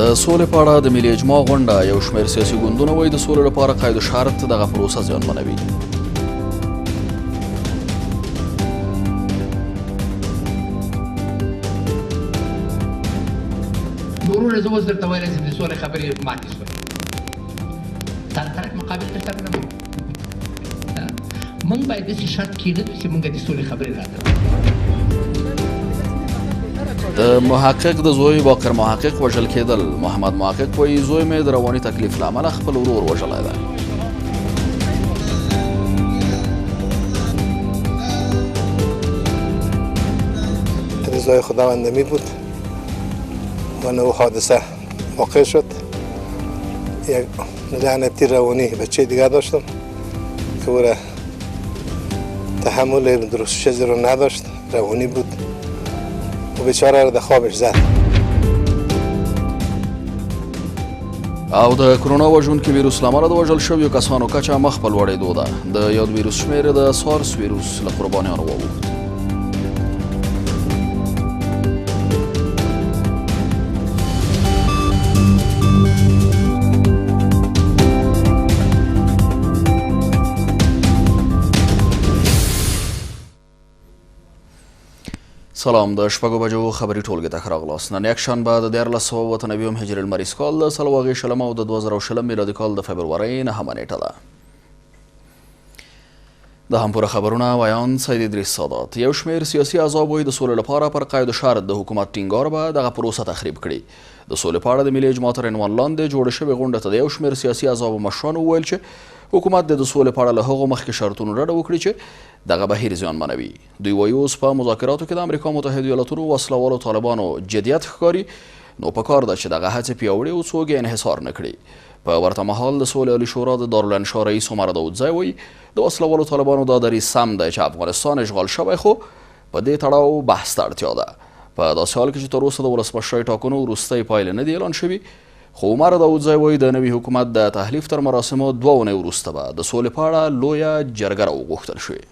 د سولې په اړه د ملي اجماع غونډه یو شمېر سیاسي ګوندونه وایي د سولې لپاره قید و شرط دغه پروسه زیانمنوي. ورونه زه اوس درته ویلی چې د سولې خبرې ماتې شوې. طرف مقابل ته سره نه موږ باید داسې شرط کېږدو چې موږ د سولې خبرې راته د محقق د زوی باقر محقق وژل کېدل. محمد محقق وایي زوی مې د رواني تکلیف له امله خپل ورور وژلی دی. رضای خداوندمی بود و نوع حادثه واقع شد. یک لعنتی روانی بچه دیگر داشتم که او را تحمل درست چیزی رو نداشت، روانی بود و بیچاره را در خوابش زد. او د کرونا وژونکي ویروس له امله د وژل شویو کسانو کچه مخ په لوړېدو ده. د یاد ویروس شمېر د سارس ویروس له قربانیانو واوښت. سلام، د شپږو بجو خبري ټولګې ته ښه راغلاست. نن یکشنبه د 1492 هجري لمریز کال د څلور شلم او د 2020 میلادي کال د فبرورۍ 9مه نیټه ده. د هم پوره خبرونه ویان سید ادریس سادات. یو شمېر سیاسي احزاب وایي د سولې لپاره پر قید و شرط د حکومت ټینګار به دغه پروسه تخریب کړي. د سولې په اړه د ملي اجماع تر عنوان لاندې جوړه شوې غونډه ته د یو شمېر سیاسي احزابو مشرانو وویل چې حکومت د سولې په اړه له هغو مخکې شرطونو ډډه وکړي چې دغه بهیر زیانمنوي. دوی وایي اوس په مذاکراتو کې د امریکا متحده ایالاتونو وسلوالو طالبانو جدیت ښکاري، نو په کار ده چې دغه هڅې پیاوړې او څوک یې انحصار نه کړي. په ورته مهال د سولې عالي شورا د دارالانشا رئیس عمر داودزی وایي د وسلوالو طالبانو دا دریځ سم دی چې افغانستان اشغال شوی، خو په دې تړاو بحث ته اړتیا ده. په داسې حال کې چې تر اوسه د ولسمشرۍ ټاکنو وروستۍ پایلې نه دي اعلان شوي، خو عمر داودزی وایي د نوي حکومت د تحلیف تر مراسمو 2 اونۍ وروسته به د سولې په اړه لویه جرګه راوغوښتل شوې.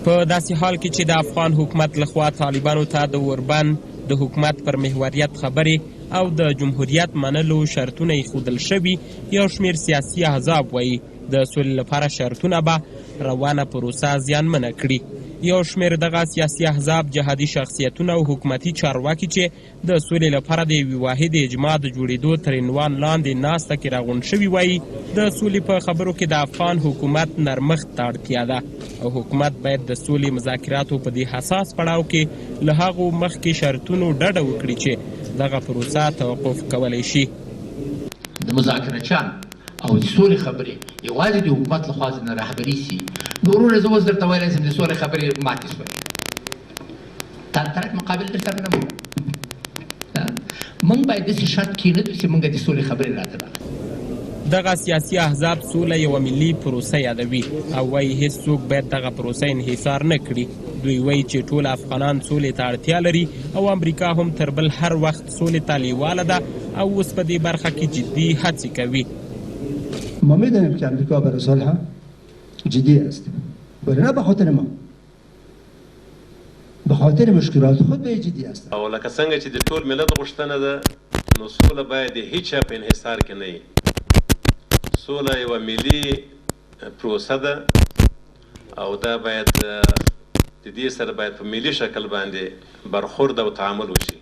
په داسې حال کې چې د افغان حکومت لخوا طالبانو ته د اوربند د حکومت پر محوریت خبرې او د جمهوریت منلو شرطونه ایښودل شوي، یو شمېر سیاسي احزاب وایي د سولې لپاره شرطونه به روانه پروسه زیانمنه کړي. یو شمېر دغه سیاسي احزاب جهادي شخصیتونه او حکومتي چارواکي چې د سولې لپاره د یوې واحد اجماع د جوړېدو تر عنوان لاندې ناسته کې راغونډ شوي وایي د سولې په خبرو کې د افغان حکومت نرمښت ته اړتیا ده او حکومت باید د سولې مذاکراتو په دې حساس پړاو کې له هغو مخکې شرطونو ډډه وکړي چې دغه پروسه توقف کولی شي. د مذاکرچیان او د سولې خبرې یوازې د حکومت لخوا نه رهبري سي. نو ورونه زه اوس درته ویلی چې د سولې خبرې ماتې شوې. طرف مقابل در سره نه موږ باید داسې شرط کېږدو چې موږ د سولې خبرې راته دغه سیاسي احزاب سوله یوه ملي پروسه یادوي او وایي هیڅوک باید دغه پروسه انحصار نه کړي. دوی وایي چې ټول افغانان سولې ته اړتیا لري او امریکا هم تر بل هر وخت سولې ته لیواله ده او اوس په دې برخه کې جدي هڅې کوي. ما میدانیم که امریکا برای صلح جدی است، ولی نه به خاطر ما، به خاطر مشکلات خود به جدی است. او لکه څنګه چې د ټول ملت غوښتنه ده، نو سوله باید د هیچ چا په انحصار کې نه وي. سوله یوه ملي پروسه ده او دا باید د دې سره باید په ملي شکل باندې برخورد او تعامل وشي.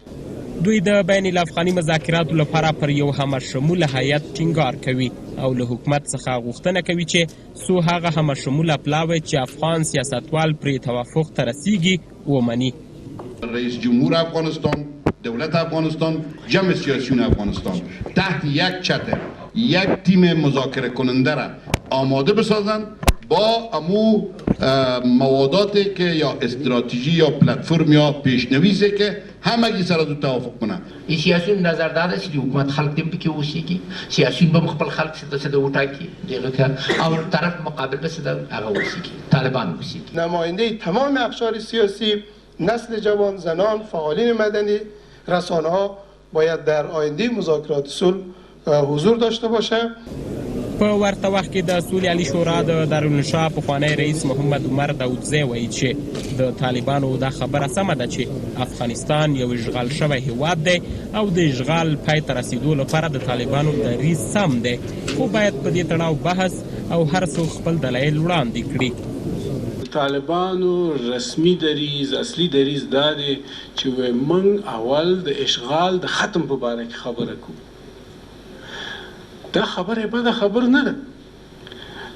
دوی د بین الافغاني مذاکراتو لپاره پر یو همشموله هیئت ټینګار کوي او له حکومت څخه غوښتنه کوي چې څو هغه همشموله پلاوی چې افغان سیاستوال پرې توافق ته رسیږي ومني. رئیس جمهور افغانستان، دولت افغانستان، جمع سیاسیون افغانستان تحت یک چتر یک تیم مذاکره کننده را آماده بسازند با امو مواداتی که یا استراتژی یا پلتفرم یا پیشنویسی که همگی سره دو توافق کنند. سیاسیون نظر داده چې د حکومت خلق دې پکې اوسېږي، سیاسیون به خپل خلق څه د وټاکي دغه ته او طرف مقابل به څه د هغه اوسېږي، طالبان اوسېږي. نماینده تمام اقشار سیاسی، نسل جوان، زنان، فعالین مدنی، رسانه ها باید در آینده مذاکرات صلح حضور داشته باشه. په ورته وخت کې د سولې عالي شورا د دارالانشا پخوانی رئیس محمد عمر داودزی وایي چې د طالبانو دا خبره سمه ده چې افغانستان یو اشغال شوی هیواد دی او د اشغال پای ته رسیدو لپاره د طالبانو دریځ سم دی، خو باید په دې تړاو بحث او هر څوک خپل دلایل وړاندې کړي. طالبانو رسمي دریځ اصلي دریځ دا دی چې موږ اول د اشغال د ختم په باره کې خبره کوو. دا خبره بده خبر نه ده.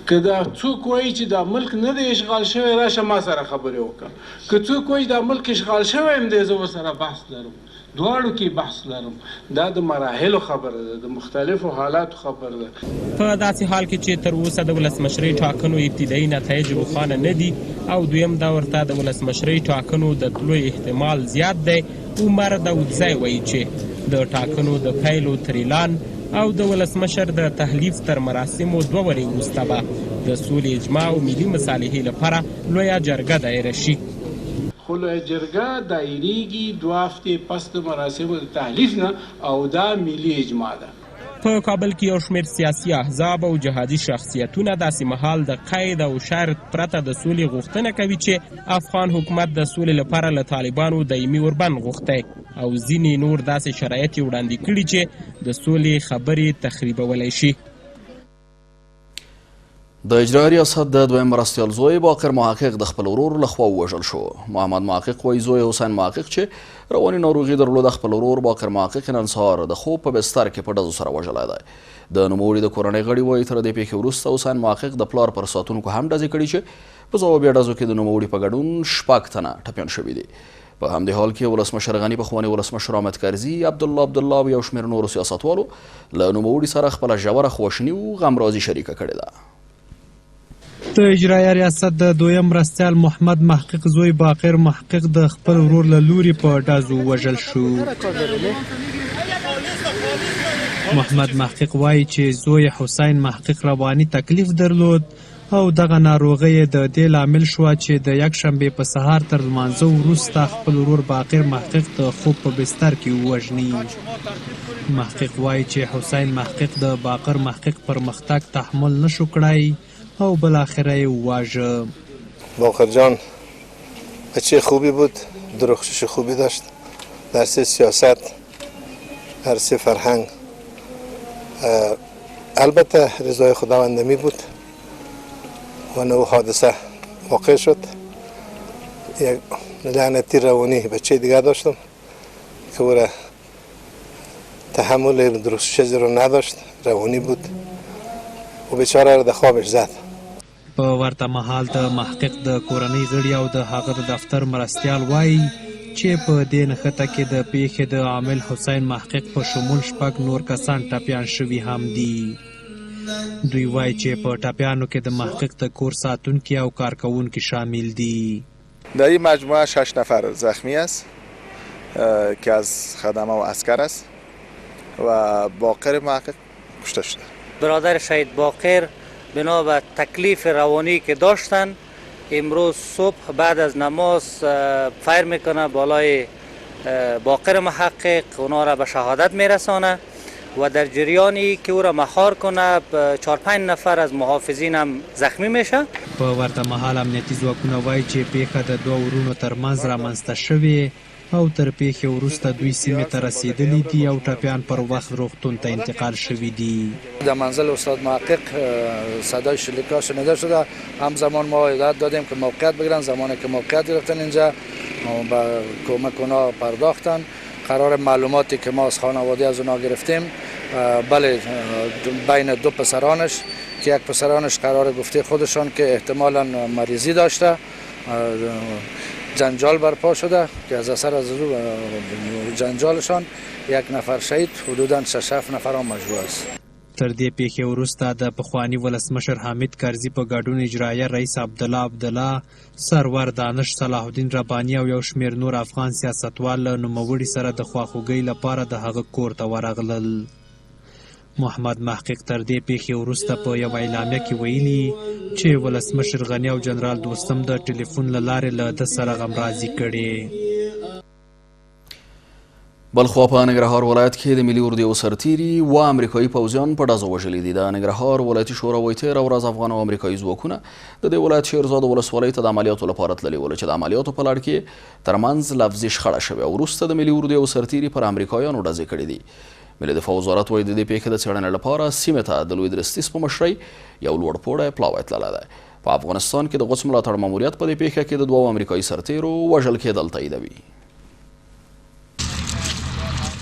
که دا څوک وایي چې دا ملک نه دی اشغال شوی راشه ما سره خبرې وکړه، که څوک وایي دا ملک اشغال شوی هم دی زه ورسره بحث لرم، دواړو کې بحث لرم. دا د مراحلو خبره ده، د مختلفو حالاتو خبره ده. په داسې حال کې چې تر اوسه د ولسمشرۍ ټاکنو ابتدایي نتایج روښانه نه دي او دویم دا ورته د ولسمشرۍ ټاکنو د تلو احتمال زیات دی، عمر داودزی وایي چې د ټاکنو د پیلو تر اعلان او د ولسمشر د تحلیف تر مراسمو 2 ورځې وروسته به د سولې اجماع او ملي مصالحې لپاره لویه جرګه دایره شي. خو لویه جرګه دایریږي 2 هفتې پس د مراسمو د تحلیف نه او دا ملي اجماع ده. په کابل کې یو شمېر سیاسي احزاب او جهادي شخصیتونه داسې مهال د قید او شرط پرته د سولې غوښتنه کوي چې افغان حکومت د سولې لپاره له طالبانو دایمي اوربند غوښتی او ځینې نور داسې شرایط یې وړاندې کړي چې د سولې خبرې تخریبولی شي. د اجرایي ریاست د دویم مرستیال زوی باقر محقق د خپل ورور لخوا ووژل شو. محمد محقق وایي زوی حسین محقق چې رواني ناروغي درلوده خپل ورور باقر محقق نن سهار د خوب په بستر کې په ډزو سره وژلی دی. د نوموړي د کورنۍ غړي وایي تر دې پیښې وروسته حسین محقق د پلار پر ساتونکو هم ډزې کړي چې په ځوابي ډزو کې د نوموړي په ګډون 6 تنه ټپیان شوي دي. په همدې حال کې ولسمشر غني پخوانی ولسمشر حامد کرزي، عبدالله او یو شمېر نورو سیاستوالو له نوموړي سره خپله ژوره خواشیني او غمرازي شریکه کړې ده. د اجرایه ریاست د دویم مرستیال محمد محقق زوی باقر محقق د خپل ورور له لوري په ډزو وژل شو. محمد محقق وایي چې زوی حسین محقق رواني تکلیف درلود او دغه ناروغي د دې لامل شوه چې د یکشنبې په سهار تر لمانځه وروسته خپل ورور باقر محقق د خوب په بستر کې ووژني. محقق وایي چې حسین محقق د باقر محقق پرمختګ تحمل نشو کړی او بالاخره یې وواژه. باقر جان بچه خوبی بود، درخشش خوبی داشت، درس سیاست، درس فرهنگ. البته رضای خداوند نمی بود و نو حادثه واقع شد. یک لعنتی روانی بچه دیگه داشتم که او را تحمل درخشش رو نداشت، روانی بود و بیچاره را در خوابش زد. په ورته مهال د محقق د کورنۍ غړي او د هغه د دفتر مرستیال وایي چې په دې نښته کې د پیښې د عامل حسین محقق په شمول 6 نور کسان ټپیان شوي هم دي. دوی وایي چې په ټپیانو کې د محقق د کور ساتونکي او کارکوونکي شامل دي. در این مجموعه 6 نفر زخمی است که از خدمه و عسکر است و باقر محقق کشته شده. برادر شهید باقر بنا به تکلیف روانی که داشتن امروز صبح بعد از نماز فیر میکنه بالای باقر محقق، اونا را به شهادت میرسانه و در جریانی که او را مهار کنه 4-5 نفر از محافظین هم زخمی میشه. په ورته مهال امنیتي ځواکونه وایي چې پیښه د 2 ورونو ترمنځ رامنځته شوې او تر پیښې وروسته دوی سیمې ته رسیدلي دي او ټپیان پر وخت روغتون ته انتقال شوي دي. در منزل استاد محقق صدای شلیکا شنیده شده. همزمان ما هدایت دادیم که موقعیت بگیرن. زمانی که موقعیت گرفتن اینجا با کمک اونا پرداختن. قرار معلوماتی که ما از خانواده از اونا گرفتیم بله بین 2 پسرانش که یک پسرانش قرار گفته خودشان که احتمالاً مریضی داشته جنجال برپا شده که از اثر از جنجالشان 1 نفر شهید، حدوداً 6-7 نفر هم مجروح است. تر دې پیښې وروسته د پخواني ولسمشر حامد کرزي په ګډون اجرایه رئیس عبدالله، سرور دانش، صلاح الدین رباني او یو شمېر نور افغان سیاستوال له نوموړي سره د خواخوږۍ لپاره د هغه کور ته ورغلل. محمد محقق تر دې پیښې وروسته په یو اعلامیه کې ویلي چې ولسمشر غني او جنرال دوستم د ټلیفون له لارې له ده سره غمرازي کړې. بلخوا په ننګرهار ولایت کې د ملي اردو سرتیري و امریکایي پوځیان په ډزو وژلي دي. د ننګرهار ولایتي شورا وایي تېره ورځ افغان او امریکایي ځواکونه د دې ولایت شیرزاد ولسوالۍ ته د عملیاتو لپاره تللي ول چې د عملیاتو په لړ کې ترمنځ لفظي شخړه شوې او وروسته د ملي اردو سرتیري پر امریکایانو ډزې کړې دي. ملي دفاع وزارت وایي د دې پیښې د څېړنې لپاره سیمې ته د لوی درستیز په مشرۍ یو لوړ پوړی پلاوی تللی دی. په افغانستان کې د غوڅ ملاتړ ماموریت په دې پیښه کې د دوو امریکایي سرتیرو وژل کېدل تاییدوي.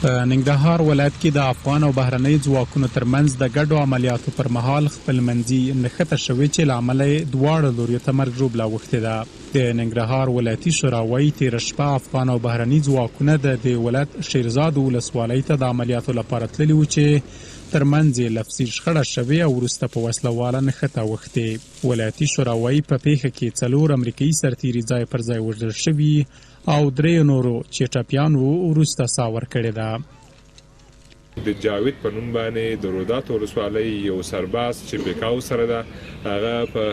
په ننګرهار ولایت کې د افغان او بهرنۍ ځواکونو ترمنځ د ګډو عملیاتو پر مهال خپلمنځي نښته شوې چې له امله یې دواړو لوریو ته مرګ ژوبله اوښتې ده. د ننګرهار ولایتي شورا وایي تېره شپه افغان او بهرني ځواکونه د دې ولایت شیرزاد ولسوالۍ ته د عملیاتو لپاره تللي وو چې ترمنځ یې لفظي شخړه شوې او وروسته په وسله واله نښته اوښتې. ولایتي شورا وایي په پیښه کې 4 امریکایي سرتیري ځای پر ځای وژل شوي او 3 نورو چې ټپیان وو وروسته ساه ورکړې ده. د جاوید په نوم باندې د رودات ولسوالۍ یو سرباز چې بیکاو سره ده هغه په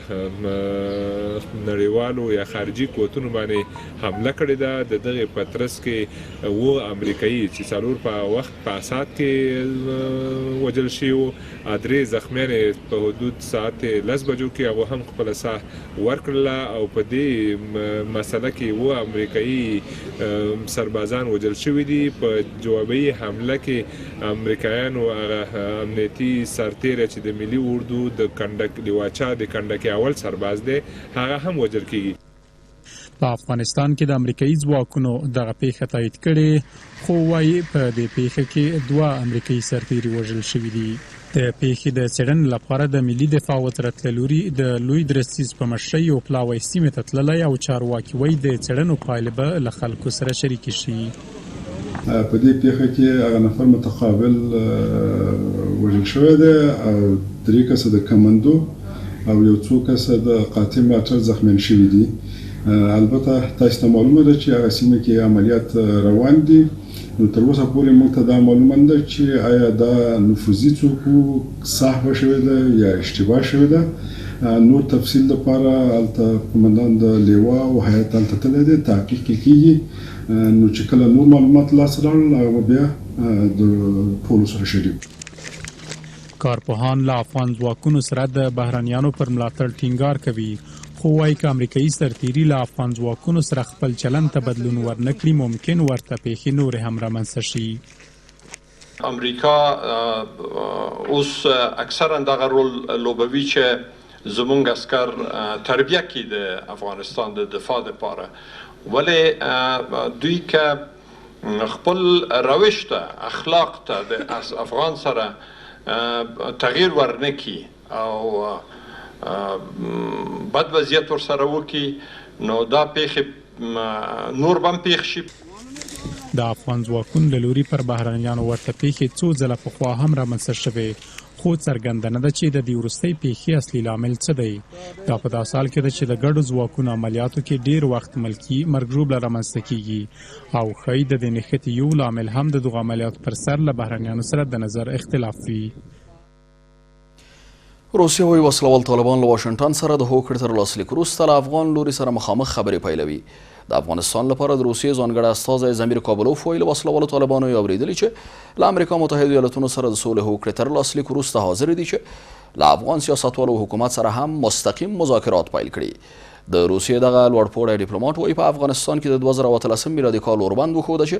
نړیوالو یا خارجي قوتونو باندې حمله کړې ده. د دغې په ترڅ کې 7 امریکایي چې 4 په وخت په اساد کې وژل شوي وو، 3 زخمیان په حدود ساعت 10 بجو کې هغه هم خپله ساه ورکړله او په دې مسله کې 7 امریکایي سربازان وژل شوي دي. په جوابي حمله کې امریکایانو هغه امنیتي سرتیری چې د ملي اردو د کنډک لیواچا د کنډکي اول سرباز دی هغه هم وژل کیږي. په افغانستان کې د امریکایي ځواکونو دغه پیښه تایید کړې خو وایي په دې پیښه کې 2 امریکایي سرتیري وژل شوي دي. د پیښې د څېړنې لپاره د ملي دفاع وزارت له لوري د لوی درستیز په مشرۍ یو پلاوی سیمې ته تللی او چارواکي وایي د څېړنو پایلې به له خلکو سره شریکې شي. په دې پیښه کې هغه نفر متقابل وژل شوی دی او 3 کسه د کمندو او یو څو کسه د قاطع ماتر زخمیان شوي دي. البته تاسو ته معلومه ده چې هغه سیمه کې عملیات روان دي. نو تر اوسه پورې موږ ته دا معلومه نه ده چې آیا دا نفوذي څوک صحوه شوی ده یا اشتباه شوی ده. نور تفصیل لپاره هلته قومندان د لیوا او هیات هلته تللی دی، تحقیق کیږي. نو چې کله نور معلومات لاسته راغلل هغه بیا د ټولو سره شریک. کارپوهان له افغان ځواکونو سره د بهرنیانو پر ملاتړ ټینګار کوي خو وایي که امریکایي سرتیري له افغان ځواکونو سره خپل چلند ته بدلون ورنکړي ممکن ورته پیښې نورې هم رامنځته شي. امریکا اوس اکثرا دغه رول لوبوي چې زمونږ عسکر تربیه کړي د افغانستان د دفاع لپاره، ولی دوی که خپل روش ته اخلاق ته د افغان سره تغییر ورنکي او بد وضعیت ورسره وکړي نو دا پیښې نور به هم پیښ شي. د افغان ځواکونو له لوري پر بهرنیانو ورته پیښې څو ځله پخوا هم رامنځته شوې خو څرګنده نه ده چې د دې وروستۍ پیښې اصلي لامل څه دی. دا په داسې حال کې ده چې د ګډو ځواکونو عملیاتو کې ډیر وخت ملکي مرګ ژوبله رامنځته کیږي او ښایي د دې نښتې یو لامل هم د دغو عملیاتو پر سر له بهرنیانو سره د نظر اختلاف وي. روسیه وایي وسلوال طالبان له واشنګټن سره د هوکړې تر لاسلیک وروسته له افغان لوري سره مخامخ خبرې پیلوي. د افغانستان لپاره د روسیې ځانګړی استازی زمیر کابلوف وایي له وسلوالو طالبانو یې اورېدلي چې له امریکا متحده ایالتونو سره د سولې هوکړې تر لاسلیک وروسته حاضر دي چې له افغان سیاستوالو حکومت سره هم مستقیم مذاکرات پیل کړي. د روسیې دغه لوړپوړی ډیپلوماټ وایي په افغانستان کې د 2013 میلادي کال اوربند وښوده چې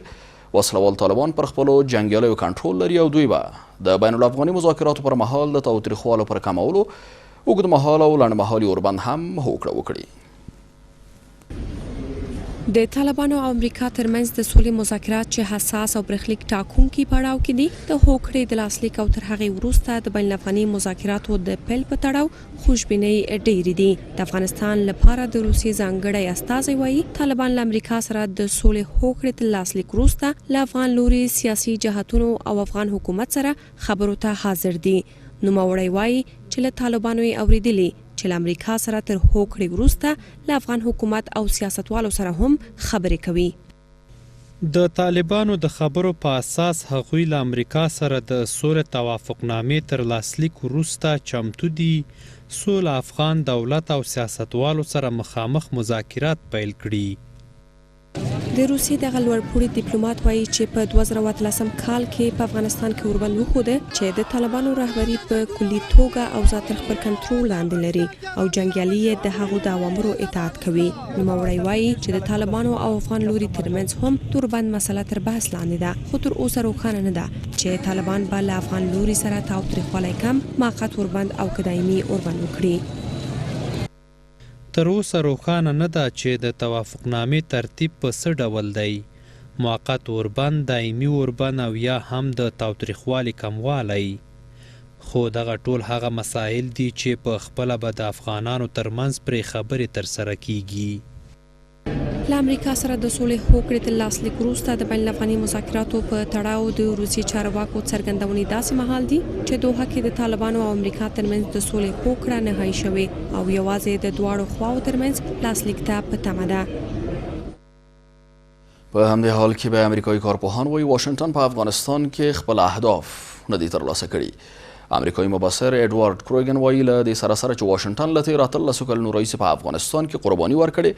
وسلوال طالبان پر خپلو جنګیالیو کنټرول لري او دوی به د بین الافغاني مذاکراتو پر مهال د تاوتریخوالو پر کمولو اوږدمهاله او لنډمهالي اوربند هم هوکړه وکړي. د طالبانو او امریکا ترمنځ د سولې مذاکرات چې حساس او برخلیک ټاکونکي پړاو کې دي د هوکړې د لاسلیک او تر هغې وروسته د بین الافغاني مذاکراتو د پیل په تړاو خوشبینۍ ډېرې دي. د افغانستان لپاره د روسیې ځانګړی استازی وایي طالبان له امریکا سره د سولې هوکړې د لاسلیک وروسته له افغان لوري سیاسي جهتونو او افغان حکومت سره خبرو ته حاضر دي. نوموړی وایي چې له طالبانو یې اورېدلي چې له امریکا سره تر هوکړې وروسته له افغان حکومت او سیاستوالو سره هم خبرې کوي. د طالبانو د خبرو په اساس هغوی له امریکا سره د سولې توافقنامې تر لاسلیک وروسته چمتو دي سوله افغان دولت او سیاستوالو سره مخامخ مذاکرات پیل کړي. د روسیې دغه لوړپوړي ډیپلوماټ وایي چې په 2013 کال کې په افغانستان کې اوربند وښوده چې د طالبانو رهبري په کلي توګه اوضاع تر خپل کنټرول لاندې لري او جنګیالي یې د هغو د اوامرو اطاعت کوي. نوموړی وایي چې د طالبانو او افغان لوري ترمنځ هم د اوربند مسله تر بحث لاندې ده، خو تر اوسه روښانه نه ده چې طالبان به له افغان لوري سره تاوتریخوالی کم، موقت اوربند او که دایمي اوربند وکړي. تر اوسه روښانه نه ده چې د توافقنامې ترتیب په څه ډول دی، موقت اوربند، دایمي اوربند او یا هم د تاوتریخوالي کموالی. خو دغه ټول هغه مسایل دي چې په خپله به د افغانانو ترمنځ پرې خبرې ترسره کیږي. له امریکا سره د سولې هوکړې د لاسلیک وروسته د بین الافغاني مذاکراتو په تړاو د روسي چارواکو څرګندونې داسې مهال دي چې دوحه کې د طالبانو او امریکا ترمنځ د سولې هوکړه نهایي شوې او یوازې د دواړو خواو ترمنځ لاسلیک ته په تمه ده. په همدې حال کې به امریکایي کارپوهان وایي واشنګټن په افغانستان کې خپل اهداف نه دي ترلاسه کړي. امریکایي مبصر ایډوارډ کروګن وایي له دې سره سره چې واشنګټن له تېرو 13 کلونو راهیسې په افغانستان کې قرباني ورکړې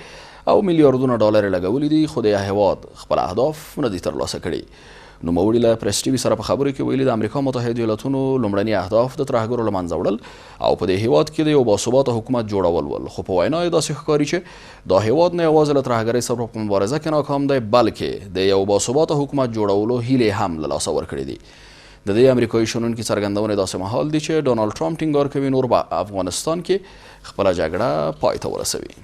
او میلیاردونه ډالر یې لګولي دي، خو د هېواد خپل اهداف نه دي ترلاسه کړي. نوموړي له پریس ټي وي سره په خبرو کې ویلي د امریکا متحده ایالاتونو لومړني اهداف د ترهګرو له منځه وړل او په دې هېواد کې د یو باثباته حکومت جوړول ول، خو په وینا یې داسې ښکاري چې دا هېواد نه یوازې له ترهګرۍ سره په مبارزه کې ناکام دی بلکې د یو باثباته حکومت جوړولو هیلې هم له لاسه ورکړي دي. د دې امریکایي شنونکي څرګندونې داسې مهال دي چې ډونالډ ټرمپ ټینګار کوي نور به افغانستان کې خپله جګړه پای ته ورسوي.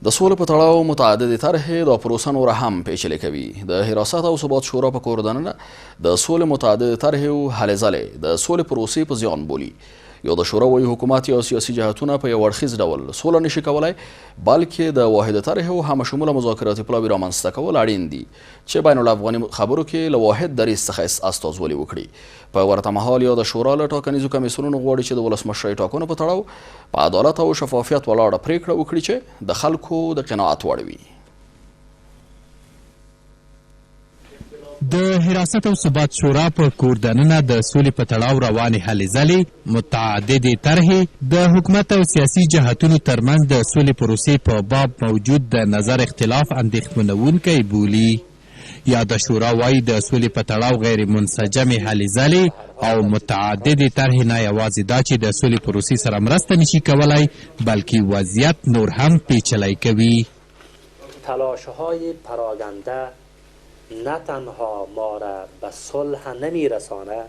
د سولې په تړاو متعددې طرحې دا پروسه نوره هم پیچلې کوي. د حراست او ثبات شورا په کور دننه د سولې متعددې طرحې او هلې ځلې د سولې پروسې په زیان بولي. یو د شورا وایي حکومت یا سیاسي جهتونه په یو اړخیز ډول سوله نشي کولای بلکې د واحده طرحې او همشموله مذاکراتي پلاوي رامنځته کول اړین دي چې بین الافغاني خبرو کې له واحد دریځ څخه استازولي وکړي. په ورته مهال یو د شورا له ټاکنیزو کمیسیونونو غواړي چې د ولسمشرۍ ټاکنو په تړاو په عدالت او شفافیت ولاړه پریکړه وکړي چې د خلکو د قناعت وړ وي. د حراست او ثبات شورا په کور دننه د سولې په تړاو روانې هلې ځلې متعددې طرحې د حکومت او سیاسي جهتونو ترمنځ د سولې پروسې په باب موجود د نظر اختلاف اندېښمنونکی بولي. یاده شورا وایي د سولې په تړاو غیر منسجمې هلې ځلې او متعددې طرحې نه یوازې دا چې د سولې پروسې سره مرسته نشي کولای بلکې وضعیت نور هم پیچلی کوي. تلاش‌های پراکنده نه تنها ما را به صلح نمی رسانه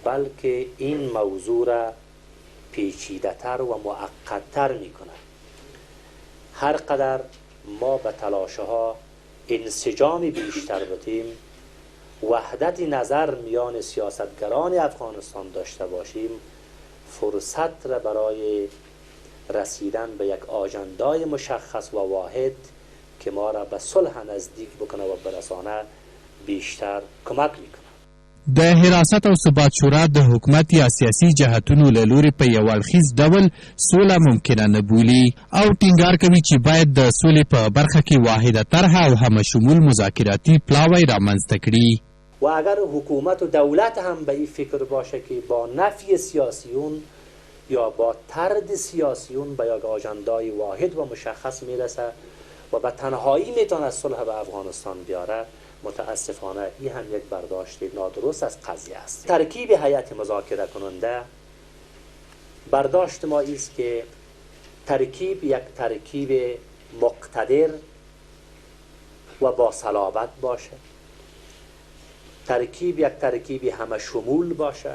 بلکه این موضوع را پیچیده تر و معقد تر می کنه. هر قدر ما به تلاش‌ها انسجام بیشتر بدیم، وحدت نظر میان سیاستگران افغانستان داشته باشیم، فرصت را برای رسیدن به یک آژندای مشخص و واحد که ما را به صلح نزدیک بکنه و برسانه بیشتر کمک میکنه. د حراست او ثبات شورا د حکومت یا سیاسي جهتونو له لوري په یو اړخیز ډول سوله ممکنه نه بولي او ټینګار کوي چې باید د سولې په برخه کې واحده طرحه او همشمول مذاکراتي پلاوی رامنځته کړي. و اگر حکومت و دولت هم به این فکر باشه که با نفی سیاسیون یا با طرد سیاسیون به یک آژندای واحد و مشخص میرسه و به تنهایی میتونه صلح به افغانستان بیاره، متاسفانه این هم یک برداشت نادرست از قضیه است. ترکیب هیئت مذاکره کننده برداشت ما است که یک ترکیب مقتدر و با صلابت باشه، یک ترکیب همه شمول باشه.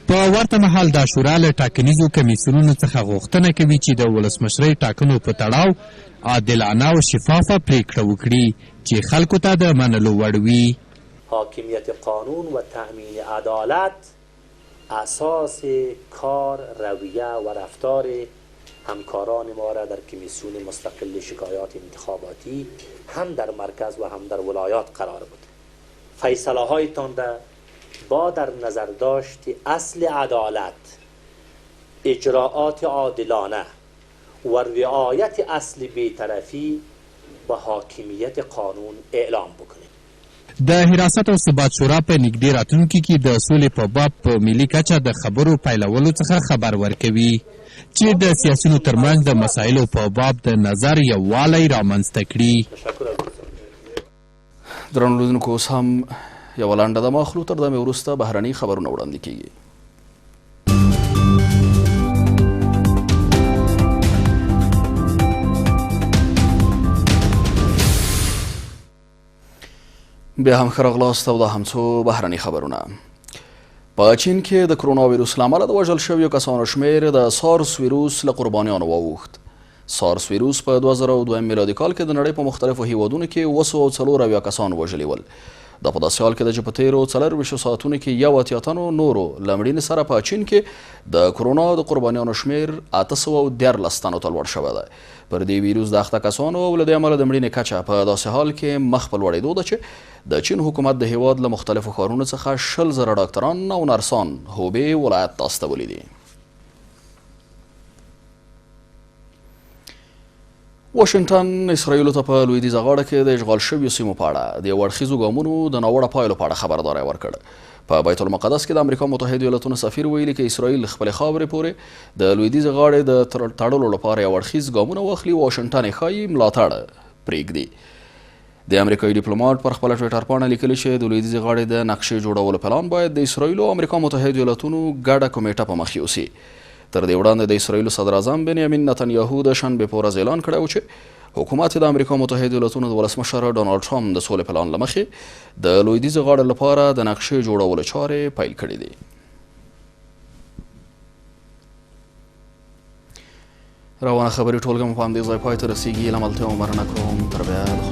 په ورته مهال دا شورا له ټاکنیزو کمیسیونونو څخه غوښتنه کوي چې د ولسمشرۍ ټاکنو په تړاو عادلانه او شفافه پریکړه وکړي چې خلکو ته د منلو وړ وي. حاکمیت قانون و تأمین عدالت اساس کار، رویه و رفتار همکاران ما را در کمیسیون مستقل شکایات انتخاباتی هم در مرکز و هم در ولایات قرار بود. فیصله هایتان با در نظر داشت اصل عدالت، اجراءات عادلانه و رعایت اصل بی‌طرفی و حاکمیت قانون اعلام بکنید. د حراست او ثبات شورا په نږدې راتلونکي کې د سولې په باب په ملي کچه د خبرو پیلولو څخه خبر ورکوي. چې د سیاسیونو ترمنځ د مسایلو په باب د نظر یووالی رامنځته کړي. درنو لیدونکو، اوس هم یوه لنډه دمه اخلو، تر دمې وروسته بهرني خبرونه وړاندې کیږي. بیا هم ښه راغلاست او دا هم څو بهرني خبرونه. په چین کې د کرونا ویروس له امله د وژل شویو کسانو شمیر د سارس ویروس له قربانیانو واوښت. سارس ویروس په 2002 میلادي کال کې د نړۍ په مختلفو هیوادونو کې 240 کسان وژلي ول. دا په داسې حال کې ده چې په تیرو 24 ساعتونو کې 81 تنو نورو له مړینې سره په چین کې د کرونا د قربانیانو شمیر 814 تنو ته لوړ شوی دی. پر دې ویروس د اخته کسانو او له دې امله د مړینې کچه په داسې حال کې مخ په لوړېدو ده چې د چین حکومت د هیواد له مختلفو ښارونو څخه 20,000 ډاکټران او نرسان هوبې ولایت ته استولي دي. واشنګټن اسرائیلو ته په لویدیځه غاړه کې د اشغال شویو سیمو په اړه د یو اړخیزو ګامونو د ناوړه پایلو په اړه خبرداری ورکړ. په بیت المقدس کې د امریکا متحده ایالاتونو سفیر ویلي چې اسرائیل خپلې خاورې پورې د لویدیځې غاړې د تړلو لپاره یو اړخیز ګامونه واخلي. واشنګټن یې ښایي ملاتړ پرېږدي. د امریکایي ډیپلوماټ پر خپله ټویټر پاڼه لیکلي چې د لویدیځې غاړې د نقشې جوړولو پلان باید د اسرائیلو او امریکا متحده ایالاتونو ګډه کمیټه په مخ یوسي. تر دې وړاندې د اسرائیلو صدر اعظم بنیامین نتنیاهو د شنبې په ورځ اعلان کړی و چې حکومت د امریکا متحده ایالاتونو د ولسمشر ډونالډ ټرمپ د سولې پلان له مخې د لویدیځې غاړې لپاره د نقشې جوړولو چارې پیل کړي دي. روانه خبري ټولګه مو په همدې ځای پای ته رسیږي. له ملتیا مو مننه کوم. تر بیا